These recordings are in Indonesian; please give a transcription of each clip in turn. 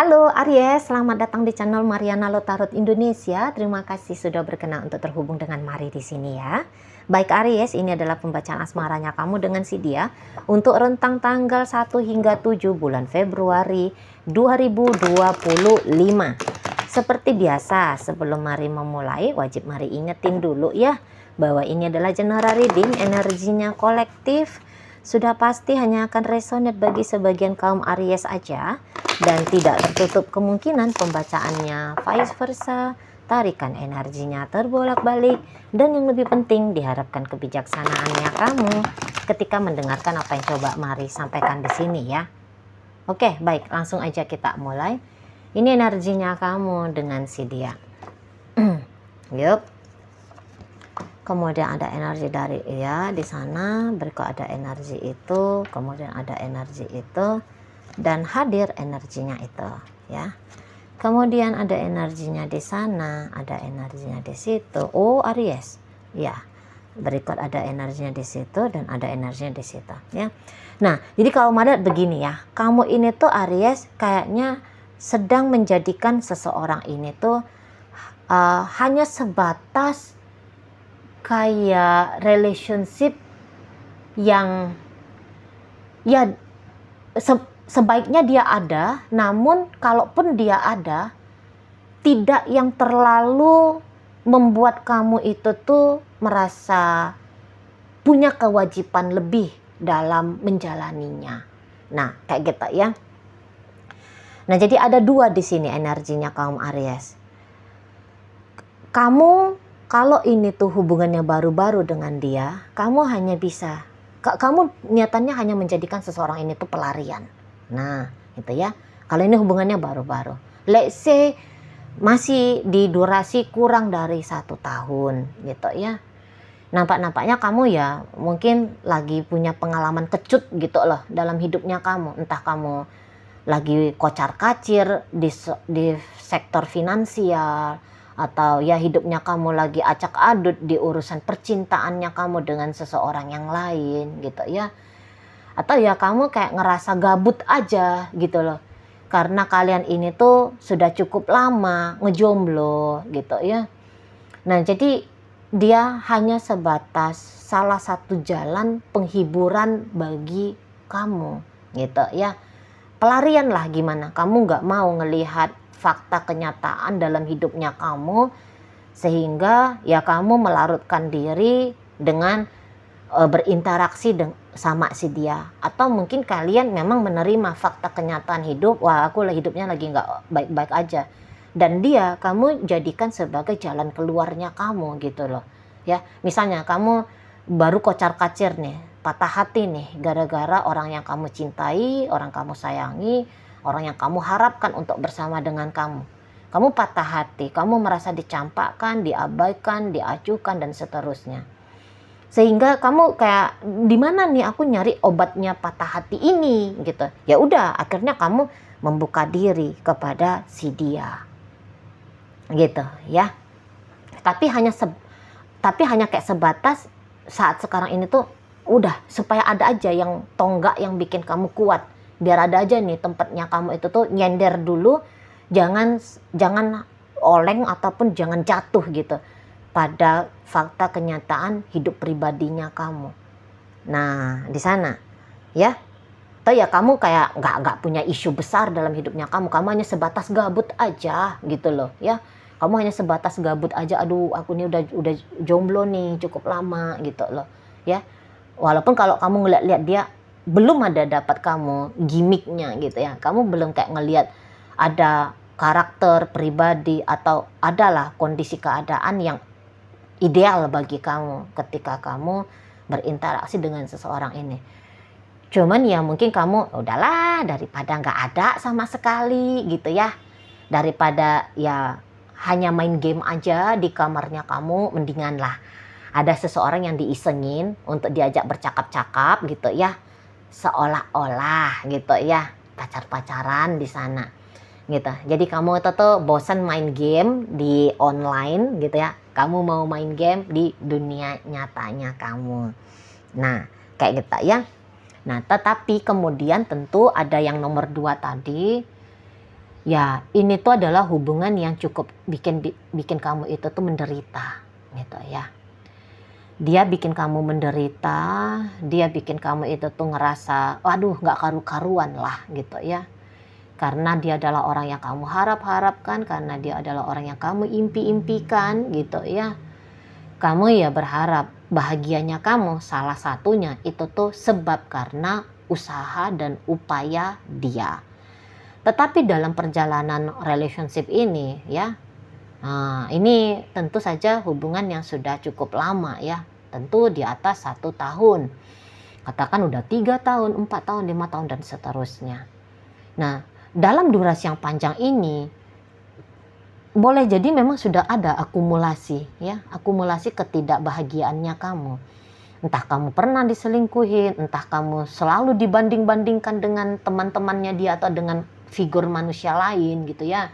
Halo Aries, selamat datang di channel Mariana Lotarot Indonesia. Terima kasih sudah berkenan untuk terhubung dengan Mari di sini ya. Baik Aries, ini adalah pembacaan asmaranya kamu dengan si dia untuk rentang tanggal 1 hingga 7 bulan Februari 2025. Seperti biasa, sebelum Mari memulai, wajib Mari ingetin dulu ya bahwa ini adalah general reading, energinya kolektif. Sudah pasti hanya akan resonate bagi sebagian kaum Aries aja, dan tidak tertutup kemungkinan pembacaannya vice versa, tarikan energinya terbolak-balik, dan yang lebih penting diharapkan kebijaksanaannya kamu ketika mendengarkan apa yang coba Mari sampaikan di sini ya. Oke, baik, langsung aja kita mulai. Ini energinya kamu dengan si dia. Yup. Kemudian ada energi dari ia di sana, berikut ada energi itu, kemudian ada energi itu, dan hadir energinya itu ya. Kemudian ada energinya di sana, ada energinya di situ. Oh Aries ya, berikut ada energinya di situ dan ada energinya di situ ya. Nah jadi kalau Madat begini ya, kamu ini tuh Aries kayaknya sedang menjadikan seseorang ini tuh hanya sebatas kayak relationship yang ya sebaiknya dia ada, namun kalaupun dia ada, tidak yang terlalu membuat kamu itu tuh merasa punya kewajiban lebih dalam menjalaninya. Nah, kayak gitu ya. Nah, jadi ada dua di sini energinya kaum Aries. Kamu kalau ini tuh hubungannya baru-baru dengan dia, kamu hanya bisa, kamu niatannya hanya menjadikan seseorang ini tuh pelarian. Nah, itu ya. Kalau ini hubungannya baru-baru, let's say masih di durasi kurang dari 1 tahun, gitu ya. Nampaknya kamu ya mungkin lagi punya pengalaman kecut gitu loh dalam hidupnya kamu. Entah kamu lagi kocar-kacir di sektor finansial, atau ya hidupnya kamu lagi acak adut di urusan percintaannya kamu dengan seseorang yang lain gitu ya. Atau ya kamu kayak ngerasa gabut aja gitu loh, karena kalian ini tuh sudah cukup lama ngejomblo gitu ya. Nah jadi dia hanya sebatas salah satu jalan penghiburan bagi kamu gitu ya. Pelarian lah, gimana kamu nggak mau ngelihat fakta kenyataan dalam hidupnya kamu, sehingga ya kamu melarutkan diri dengan berinteraksi sama si dia. Atau mungkin kalian memang menerima fakta kenyataan hidup, wah aku lah hidupnya lagi nggak baik-baik aja, dan dia kamu jadikan sebagai jalan keluarnya kamu gitu loh ya. Misalnya kamu baru kocar-kacir nih, patah hati nih gara-gara orang yang kamu cintai, orang kamu sayangi, orang yang kamu harapkan untuk bersama dengan kamu. Kamu patah hati, kamu merasa dicampakkan, diabaikan, diacuhkan dan seterusnya. Sehingga kamu kayak di mana nih aku nyari obatnya patah hati ini gitu. Ya udah, akhirnya kamu membuka diri kepada si dia. Gitu ya. Tapi hanya kayak sebatas saat sekarang ini tuh udah supaya ada aja yang tonggak yang bikin kamu kuat, biar ada aja nih tempatnya kamu itu tuh nyender dulu, jangan oleng ataupun jangan jatuh gitu pada fakta kenyataan hidup pribadinya kamu. Nah di sana ya, atau ya kamu kayak nggak punya isu besar dalam hidupnya kamu hanya sebatas gabut aja gitu loh ya. Kamu hanya sebatas gabut aja, aduh aku ini udah jomblo nih cukup lama gitu loh ya. Walaupun kalau kamu ngeliat-liat dia belum ada dapat kamu gimmicknya gitu ya, kamu belum kayak ngeliat ada karakter pribadi atau adalah kondisi keadaan yang ideal bagi kamu ketika kamu berinteraksi dengan seseorang ini. Cuman ya mungkin kamu udahlah, daripada nggak ada sama sekali gitu ya, daripada ya hanya main game aja di kamarnya kamu, mendingan lah ada seseorang yang diisengin untuk diajak bercakap-cakap gitu ya, seolah-olah gitu ya pacar-pacaran di sana gitu. Jadi kamu itu tuh bosan main game di online gitu ya, kamu mau main game di dunia nyatanya kamu. Nah kayak gitu ya. Nah tetapi kemudian tentu ada yang nomor 2 tadi, Ya, ini tuh adalah hubungan yang cukup bikin kamu itu tuh menderita, gitu ya. Dia bikin kamu menderita, dia bikin kamu itu tuh ngerasa, waduh nggak karu-karuan lah gitu ya. Karena dia adalah orang yang kamu harap-harapkan, karena dia adalah orang yang kamu impi-impikan gitu ya. Kamu ya berharap bahagianya kamu salah satunya itu tuh sebab karena usaha dan upaya dia. Tetapi dalam perjalanan relationship ini ya, ini tentu saja hubungan yang sudah cukup lama ya, tentu di atas 1 tahun. Katakan udah 3 tahun, 4 tahun, 5 tahun dan seterusnya. Nah, dalam durasi yang panjang ini boleh jadi memang sudah ada akumulasi ya, akumulasi ketidakbahagiaannya kamu. Entah kamu pernah diselingkuhin, entah kamu selalu dibanding-bandingkan dengan teman-temannya dia atau dengan figur manusia lain gitu ya.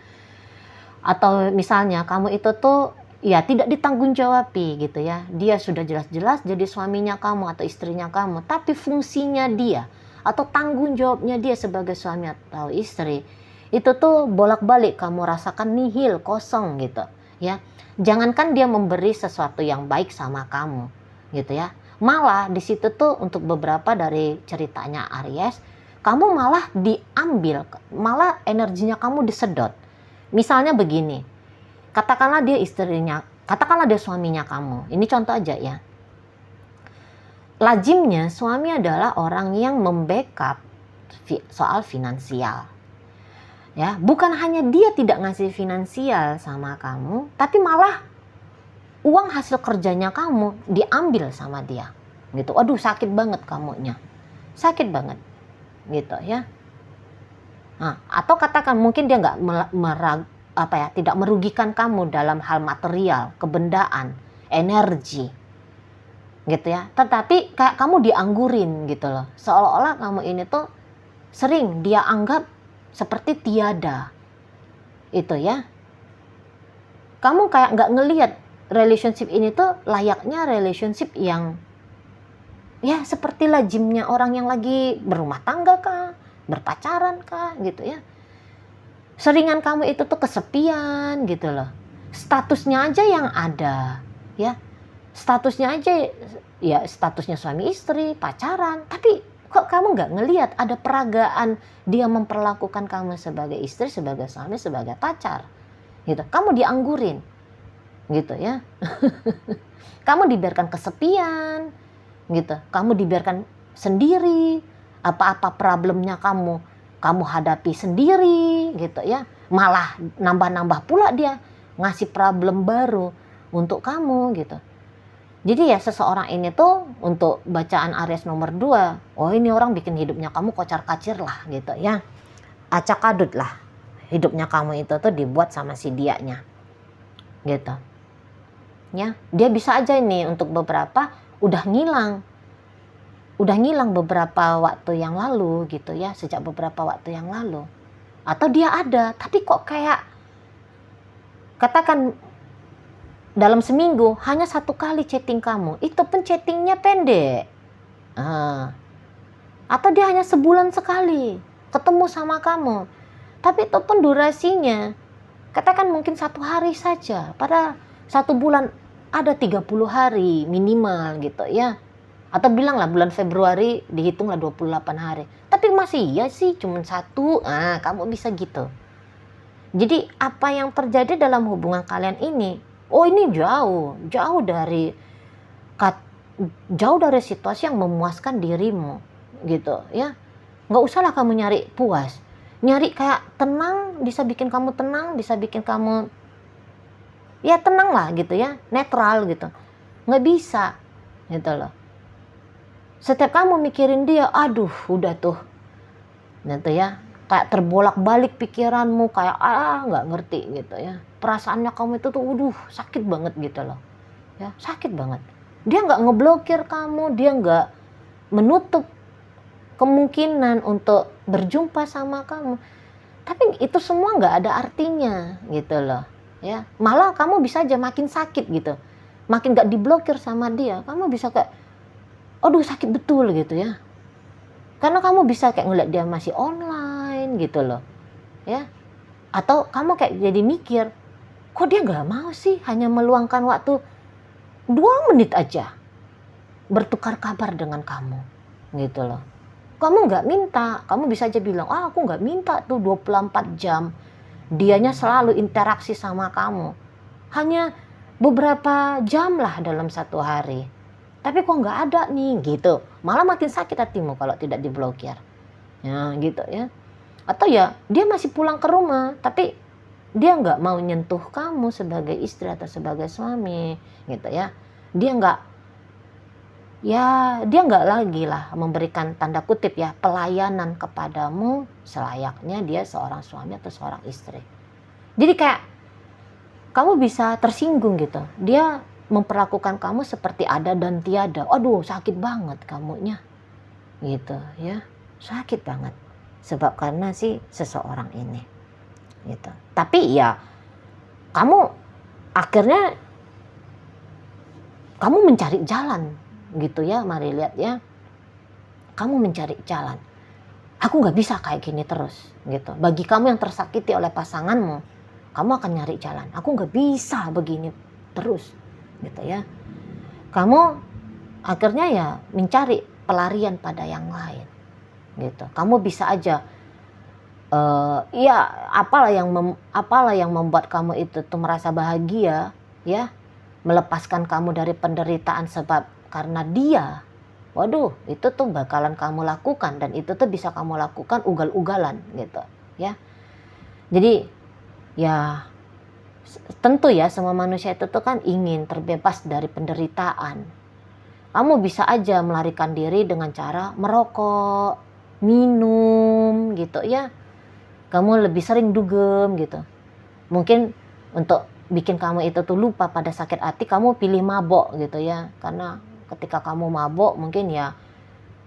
Atau misalnya kamu itu tuh ya tidak ditanggung-jawabi gitu ya. Dia sudah jelas-jelas jadi suaminya kamu atau istrinya kamu, tapi fungsinya dia atau tanggung jawabnya dia sebagai suami atau istri itu tuh bolak-balik kamu rasakan nihil, kosong gitu ya. Jangankan dia memberi sesuatu yang baik sama kamu gitu ya. Malah di situ tuh untuk beberapa dari ceritanya Aries, kamu malah diambil, malah energinya kamu disedot. Misalnya begini, katakanlah dia istrinya, katakanlah dia suaminya kamu. Ini contoh aja ya. Lazimnya suami adalah orang yang membackup soal finansial. Ya, bukan hanya dia tidak ngasih finansial sama kamu, tapi malah uang hasil kerjanya kamu diambil sama dia. Gitu. Aduh, sakit banget kamunya. Sakit banget. Gitu ya. Nah, atau katakan mungkin dia nggak tidak merugikan kamu dalam hal material, kebendaan, energi. Gitu ya. Tetapi kayak kamu dianggurin gitu loh. Seolah-olah kamu ini tuh sering dia anggap seperti tiada. Itu ya. Kamu kayak nggak ngelihat relationship ini tuh layaknya relationship yang ya seperti lazimnya orang yang lagi berumah tangga kah, berpacaran kah gitu ya. Seringan kamu itu tuh kesepian gitu loh. Statusnya aja yang ada ya. Statusnya aja ya statusnya suami istri, pacaran, tapi kok kamu nggak ngelihat ada peragaan dia memperlakukan kamu sebagai istri, sebagai suami, sebagai pacar gitu. Kamu dianggurin gitu ya. Kamu dibiarkan kesepian gitu. Kamu dibiarkan sendiri. Apa-apa problemnya kamu hadapi sendiri gitu ya. Malah nambah-nambah pula dia ngasih problem baru untuk kamu gitu. Jadi ya seseorang ini tuh untuk bacaan Aries nomor 2, oh ini orang bikin hidupnya kamu kocar-kacir lah gitu ya. Acak-adut lah hidupnya kamu itu tuh dibuat sama si dianya gitu. Ya, dia bisa aja ini untuk beberapa udah ngilang beberapa waktu yang lalu gitu ya, sejak beberapa waktu yang lalu. Atau dia ada, tapi kok kayak katakan dalam seminggu hanya 1 kali chatting kamu, itu pun chattingnya pendek. Atau dia hanya sebulan sekali ketemu sama kamu, tapi itu pun durasinya katakan mungkin 1 hari saja, pada 1 bulan ada 30 hari minimal gitu ya. Atau bilanglah bulan Februari dihitunglah 28 hari, tapi masih iya sih cuma 1, kamu bisa gitu. Jadi apa yang terjadi dalam hubungan kalian ini, oh ini jauh dari situasi yang memuaskan dirimu gitu ya. Nggak usahlah kamu nyari puas, nyari kayak tenang, bisa bikin kamu tenang, bisa bikin kamu ya tenang lah gitu ya, netral gitu. Nggak bisa gitu loh. Setiap kamu mikirin dia, aduh udah tuh gitu ya, kayak terbolak-balik pikiranmu, kayak nggak ngerti gitu ya. Perasaannya kamu itu tuh sakit banget gitu loh ya, sakit banget. Dia nggak ngeblokir kamu, dia nggak menutup kemungkinan untuk berjumpa sama kamu, tapi itu semua nggak ada artinya gitu loh ya. Malah kamu bisa aja makin sakit gitu, makin nggak diblokir sama dia, kamu bisa kayak aduh sakit betul gitu ya, karena kamu bisa kayak ngeliat dia masih online gitu loh ya. Atau kamu kayak jadi mikir, kok dia nggak mau sih hanya meluangkan waktu 2 menit aja bertukar kabar dengan kamu, gitu loh. Kamu nggak minta, kamu bisa aja bilang, aku nggak minta tuh 24 jam. Dianya selalu interaksi sama kamu. Hanya beberapa jam lah dalam satu hari. Tapi kok nggak ada nih, gitu. Malah makin sakit hatimu kalau tidak diblokir. Ya, gitu ya. Atau ya, dia masih pulang ke rumah, tapi dia nggak mau nyentuh kamu sebagai istri atau sebagai suami, gitu ya. Dia nggak lagi lah memberikan tanda kutip ya pelayanan kepadamu selayaknya dia seorang suami atau seorang istri. Jadi kayak kamu bisa tersinggung gitu. Dia memperlakukan kamu seperti ada dan tiada. Aduh, sakit banget kamunya. Gitu ya. Sakit banget. Sebab karena si seseorang ini. Gitu. Tapi ya kamu akhirnya kamu mencari jalan gitu ya. Mari lihat ya. Kamu mencari jalan. Aku nggak bisa kayak gini terus gitu. Bagi kamu yang tersakiti oleh pasanganmu, kamu akan nyari jalan. Aku nggak bisa begini terus, gitu ya. Kamu akhirnya ya mencari pelarian pada yang lain, gitu. Kamu bisa aja, ya apalah yang membuat kamu itu tuh merasa bahagia, ya, melepaskan kamu dari penderitaan sebab karena dia. Waduh, itu tuh bakalan kamu lakukan dan itu tuh bisa kamu lakukan ugal-ugalan, gitu, ya. Jadi ya tentu ya semua manusia itu tuh kan ingin terbebas dari penderitaan. Kamu bisa aja melarikan diri dengan cara merokok, minum gitu ya. Kamu lebih sering dugem gitu. Mungkin untuk bikin kamu itu tuh lupa pada sakit hati, kamu pilih mabok gitu ya. Karena ketika kamu mabok mungkin ya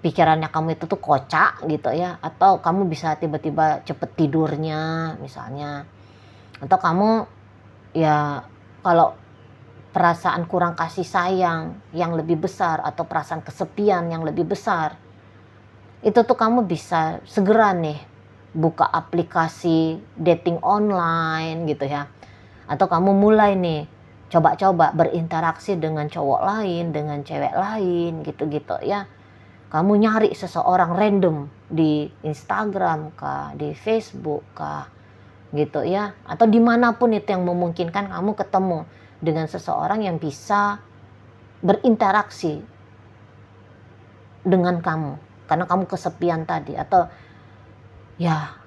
pikirannya kamu itu tuh kocak gitu ya. Atau kamu bisa tiba-tiba cepet tidurnya misalnya. Atau kamu ya kalau perasaan kurang kasih sayang yang lebih besar atau perasaan kesepian yang lebih besar, itu tuh kamu bisa segera nih buka aplikasi dating online gitu ya. Atau kamu mulai nih coba-coba berinteraksi dengan cowok lain, dengan cewek lain gitu-gitu ya. Kamu nyari seseorang random di Instagram kah, di Facebook kah, gitu ya. Atau dimanapun itu yang memungkinkan kamu ketemu dengan seseorang yang bisa berinteraksi dengan kamu. Karena kamu kesepian tadi. Atau ya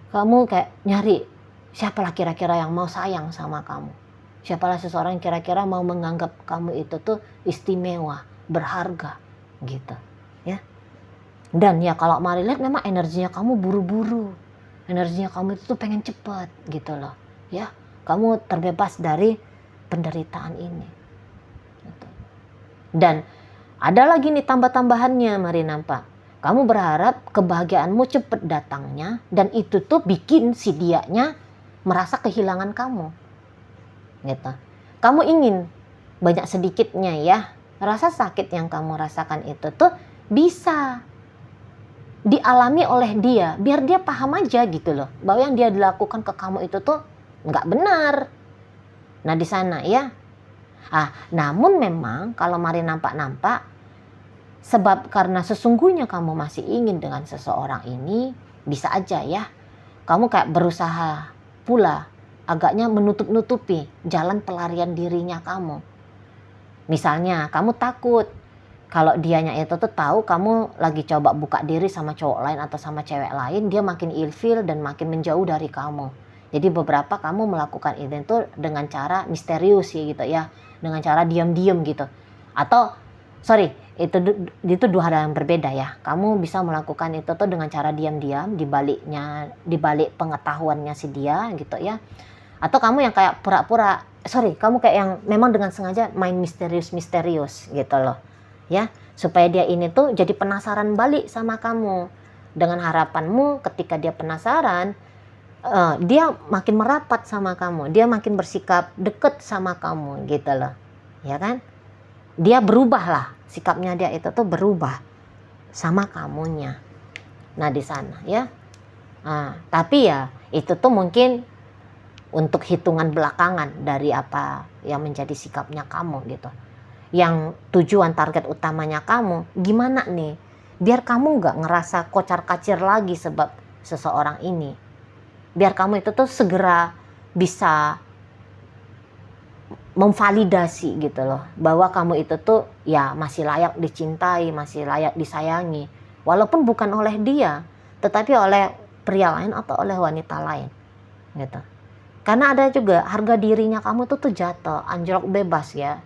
kamu kayak nyari siapalah kira-kira yang mau sayang sama kamu. Siapalah seseorang yang kira-kira mau menganggap kamu itu tuh istimewa, berharga gitu ya. Dan ya kalau mari lihat memang energinya kamu buru-buru. Energinya kamu itu tuh pengen cepat gitu loh ya. Kamu terbebas dari penderitaan ini gitu. Dan ada lagi nih tambah-tambahannya, mari nampak. Kamu berharap kebahagiaanmu cepat datangnya dan itu tuh bikin si dianya merasa kehilangan kamu gitu. Kamu ingin banyak sedikitnya ya rasa sakit yang kamu rasakan itu tuh bisa dialami oleh dia, biar dia paham aja gitu loh bahwa yang dia dilakukan ke kamu itu tuh nggak benar. Nah di sana ya. Namun memang kalau mari nampak sebab karena sesungguhnya kamu masih ingin dengan seseorang ini, bisa aja ya kamu kayak berusaha pula agaknya menutup-nutupi jalan pelarian dirinya kamu. Misalnya kamu takut kalau dianya itu tuh tahu kamu lagi coba buka diri sama cowok lain atau sama cewek lain, dia makin ilfil dan makin menjauh dari kamu. Jadi beberapa kamu melakukan itu dengan cara misterius ya gitu ya, dengan cara diam-diam gitu. Atau itu dua hal yang berbeda ya. Kamu bisa melakukan itu tuh dengan cara diam-diam di balik pengetahuannya si dia gitu ya. Atau kamu yang kayak kamu kayak yang memang dengan sengaja main misterius gitu loh. Ya, supaya dia ini tuh jadi penasaran balik sama kamu. Dengan harapanmu ketika dia penasaran, dia makin merapat sama kamu, dia makin bersikap deket sama kamu gitu loh. Ya kan? Dia berubah lah, sikapnya dia itu tuh berubah sama kamunya. Nah di sana ya. Tapi ya itu tuh mungkin untuk hitungan belakangan dari apa yang menjadi sikapnya kamu gitu. Yang tujuan target utamanya kamu gimana nih biar kamu nggak ngerasa kocar-kacir lagi sebab seseorang ini, biar kamu itu tuh segera bisa memvalidasi gitu loh bahwa kamu itu tuh ya masih layak dicintai, masih layak disayangi, walaupun bukan oleh dia tetapi oleh pria lain atau oleh wanita lain gitu. Karena ada juga harga dirinya kamu tuh jatuh anjlok bebas ya.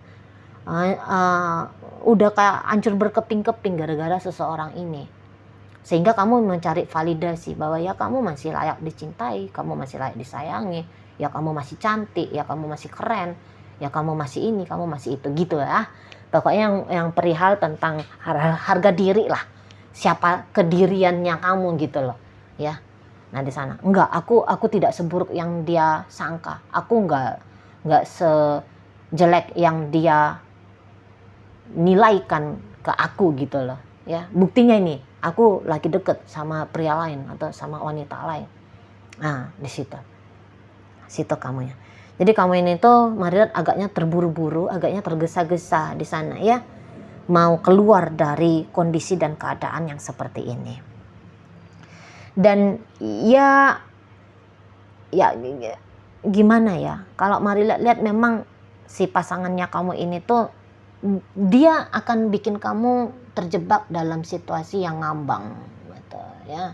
Udah kayak hancur berkeping-keping gara-gara seseorang ini, sehingga kamu mencari validasi bahwa ya kamu masih layak dicintai, kamu masih layak disayangi, ya kamu masih cantik, ya kamu masih keren, ya kamu masih ini, kamu masih itu gitu ya. Pokoknya yang perihal tentang harga diri lah, siapa kediriannya kamu gitu loh ya. Nah di sana enggak, aku tidak seburuk yang dia sangka, aku enggak sejelek yang dia nilaikan ke aku gitu loh ya. Buktinya ini aku lagi deket sama pria lain atau sama wanita lain. Nah di situ kamunya. Jadi kamu ini tuh Marirat agaknya terburu-buru, agaknya tergesa-gesa di sana ya, mau keluar dari kondisi dan keadaan yang seperti ini. Dan ya gimana ya, kalau Marirat lihat memang si pasangannya kamu ini tuh dia akan bikin kamu terjebak dalam situasi yang ngambang gitu ya.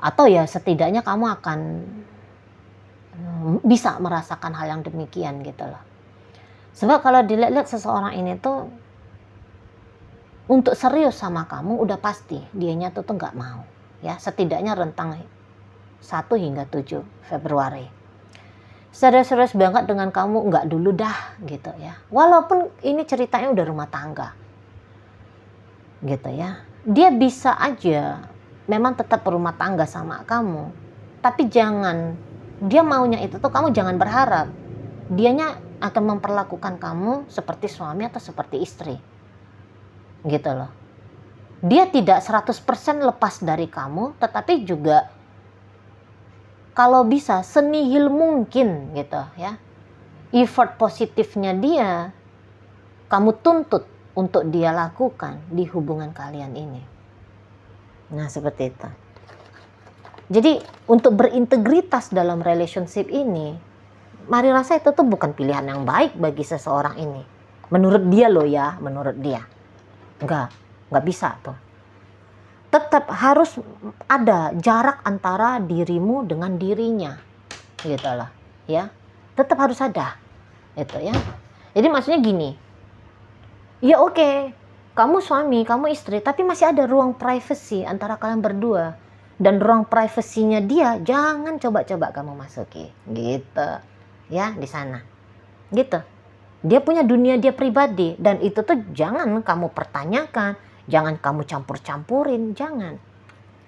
Atau ya setidaknya kamu akan bisa merasakan hal yang demikian gitu loh. Sebab kalau dilihat-lihat seseorang ini tuh untuk serius sama kamu udah pasti dianya tuh nggak mau ya, setidaknya rentang 1 hingga 7 Februari. Serius-serius banget dengan kamu nggak dulu dah gitu ya, walaupun ini ceritanya udah rumah tangga gitu ya. Dia bisa aja memang tetap berumah tangga sama kamu, tapi jangan, dia maunya itu tuh kamu jangan berharap dianya akan memperlakukan kamu seperti suami atau seperti istri gitu loh. Dia tidak 100% lepas dari kamu, tetapi juga kalau bisa senihil mungkin gitu ya, effort positifnya dia kamu tuntut untuk dia lakukan di hubungan kalian ini. Nah seperti itu. Jadi untuk berintegritas dalam relationship ini, Mari rasa itu tuh bukan pilihan yang baik bagi seseorang ini. Menurut dia loh ya, menurut dia. Enggak bisa tuh. Tetap harus ada jarak antara dirimu dengan dirinya, gitu lah, ya. Tetap harus ada, itu ya. Jadi maksudnya gini, ya oke, kamu suami, kamu istri, tapi masih ada ruang privacy antara kalian berdua, dan ruang privasinya dia jangan coba-coba kamu masuki, gitu, ya di sana, gitu. Dia punya dunia dia pribadi, dan itu tuh jangan kamu pertanyakan. Jangan kamu campur-campurin, jangan.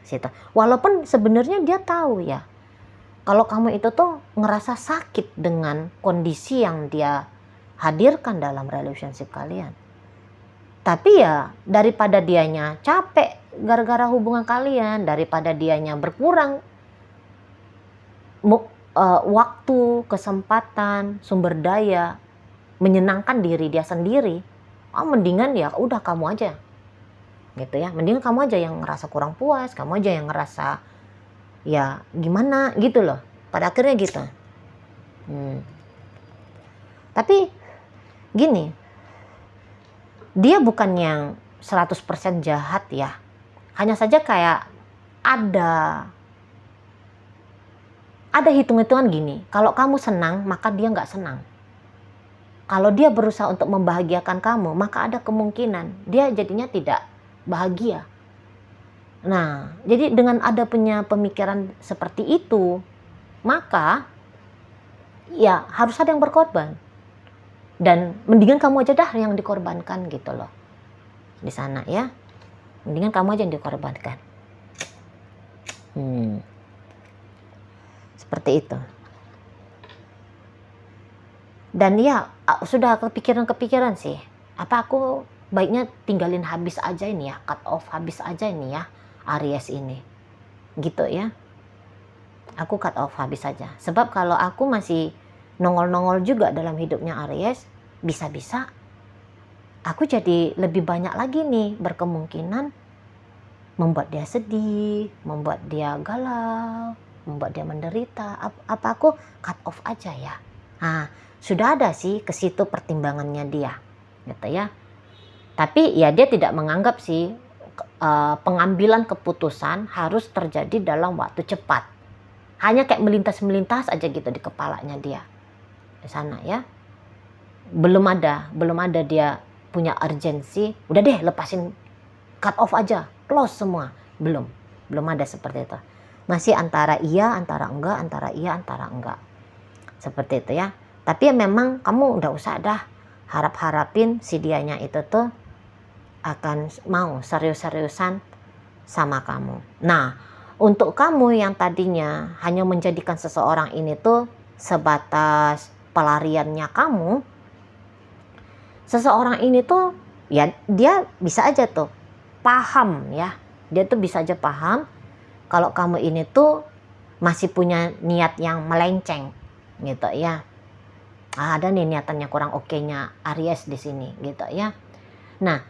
Situ. Walaupun sebenarnya dia tahu ya, kalau kamu itu tuh ngerasa sakit dengan kondisi yang dia hadirkan dalam relationship kalian. Tapi ya daripada dianya capek gara-gara hubungan kalian, daripada dianya berkurang waktu, kesempatan, sumber daya, menyenangkan diri dia sendiri, mendingan ya udah kamu aja. Gitu ya, mending kamu aja yang ngerasa kurang puas, kamu aja yang ngerasa ya gimana gitu loh, pada akhirnya gitu. Tapi gini, dia bukan yang 100% jahat ya, hanya saja kayak ada hitung-hitungan gini, kalau kamu senang maka dia nggak senang. Kalau dia berusaha untuk membahagiakan kamu, maka ada kemungkinan dia jadinya tidak bahagia. Nah, jadi dengan ada punya pemikiran seperti itu, maka ya harus ada yang berkorban. Dan mendingan kamu aja dah yang dikorbankan gitu loh. Di sana ya. Mendingan kamu aja yang dikorbankan. Seperti itu. Dan ya sudah kepikiran sih, apa aku baiknya tinggalin habis aja ini ya, cut off habis aja ini ya, Aries ini. gitu ya. Aku cut off habis saja. Sebab kalau aku masih nongol-nongol juga dalam hidupnya Aries, bisa-bisa aku jadi lebih banyak lagi nih berkemungkinan membuat dia sedih, membuat dia galau, membuat dia menderita. Apa aku cut off aja ya? Nah, sudah ada sih ke situ pertimbangannya dia, gitu ya. Tapi ya dia tidak menganggap sih pengambilan keputusan harus terjadi dalam waktu cepat. Hanya kayak melintas-melintas aja gitu di kepalanya dia di sana ya. Belum ada dia punya urgensi. Udah deh lepasin, cut off aja, close semua. Belum ada seperti itu. Masih antara iya, antara enggak, antara iya, antara enggak. Seperti itu ya. Tapi ya memang kamu udah usah dah harapin si dianya itu tuh akan mau serius-seriusan sama kamu. Nah, untuk kamu yang tadinya hanya menjadikan seseorang ini tuh sebatas pelariannya kamu, seseorang ini tuh ya dia bisa aja tuh paham ya. Dia tuh bisa aja paham kalau kamu ini tuh masih punya niat yang melenceng gitu ya. Ada nih niatannya kurang oke-nya Aries di sini gitu ya. Nah,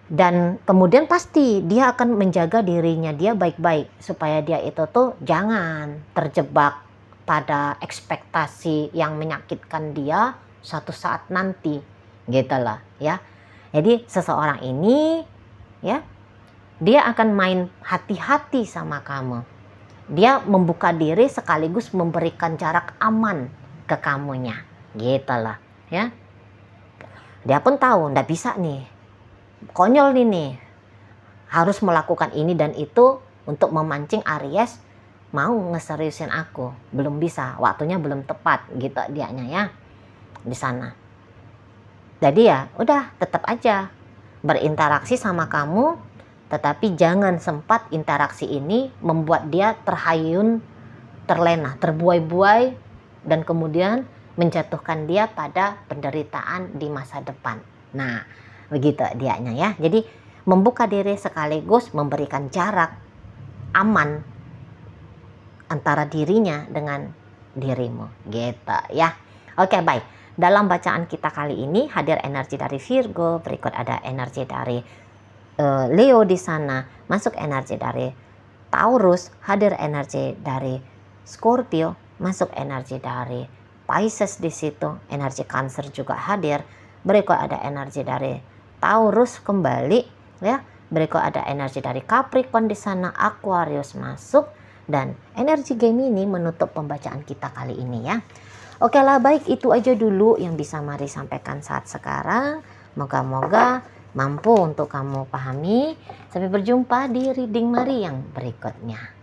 dan kemudian pasti dia akan menjaga dirinya dia baik-baik supaya dia itu tuh jangan terjebak pada ekspektasi yang menyakitkan dia suatu saat nanti gitu lah ya. Jadi seseorang ini ya, dia akan main hati-hati sama kamu. Dia membuka diri sekaligus memberikan jarak aman ke kamunya gitu lah ya. Dia pun tahu ndak bisa nih, konyol nih harus melakukan ini dan itu untuk memancing Aries mau ngeseriusin aku. Belum bisa, waktunya belum tepat gitu dianya ya di sana. Jadi ya udah tetap aja berinteraksi sama kamu, tetapi jangan sempat interaksi ini membuat dia terhayun, terlena, terbuai-buai dan kemudian menjatuhkan dia pada penderitaan di masa depan. Nah, begitu dianya ya. Jadi membuka diri sekaligus memberikan jarak aman antara dirinya dengan dirimu gitu ya. Oke, baik. Dalam bacaan kita kali ini hadir energi dari Virgo, berikut ada energi dari Leo di sana, masuk energi dari Taurus, hadir energi dari Scorpio, masuk energi dari Pisces di situ, energi Cancer juga hadir. Berikut ada energi dari Taurus kembali ya. Berikut ada energi dari Capricorn di sana, Aquarius masuk dan energi Gemini menutup pembacaan kita kali ini ya. Oke lah, baik, itu aja dulu yang bisa Mari sampaikan saat sekarang. Moga-moga mampu untuk kamu pahami. Sampai berjumpa di reading Mari yang berikutnya.